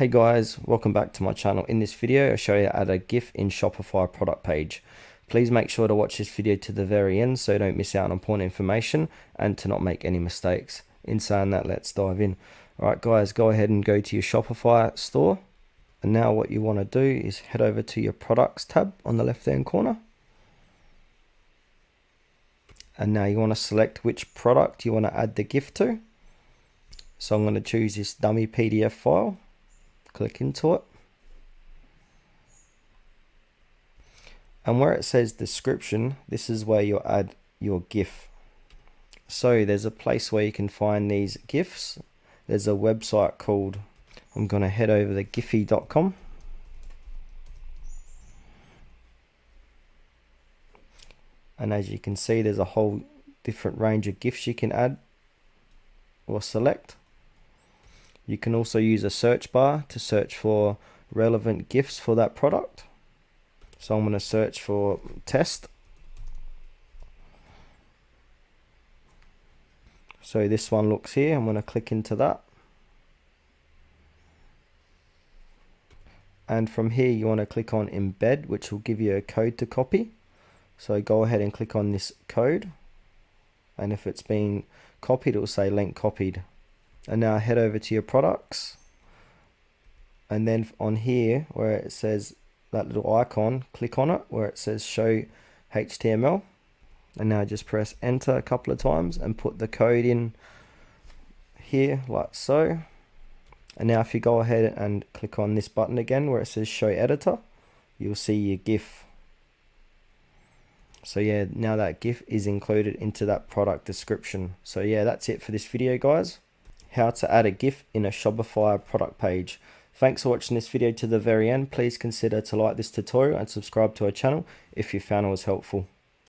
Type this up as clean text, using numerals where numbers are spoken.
Hey guys, welcome back to my channel. In this video, I'll show you how to add a GIF in Shopify product page. Please make sure to watch this video to the very end so you don't miss out on important information and to not make any mistakes. In saying that, let's dive in. Alright guys, go ahead and go to your Shopify store. And now what you want to do is head over to your products tab on the left hand corner. And now you want to select which product you want to add the GIF to. So I'm going to choose this dummy PDF file. Click into it, and where it says description, this is where you'll add your GIF. So there's a place where you can find these GIFs. There's a website called, I'm going to head over to giphy.com, and as you can see there's a whole different range of GIFs you can add or select. You can also use a search bar to search for relevant GIFs for that product. So I'm going to search for test. So this one looks here. I'm going to click into that. And from here you want to click on embed, which will give you a code to copy. So go ahead and click on this code. And if it's been copied, it will say link copied. And now head over to your products, and then on here where it says that little icon, click on it where it says show HTML, and now just press enter a couple of times and put the code in here like so. And now if you go ahead and click on this button again where it says show editor, you'll see your GIF. So yeah, now that GIF is included into that product description. So yeah, that's it for this video guys. How to add a GIF in a Shopify product page. Thanks for watching this video to the very end. Please consider to like this tutorial and subscribe to our channel if you found it was helpful.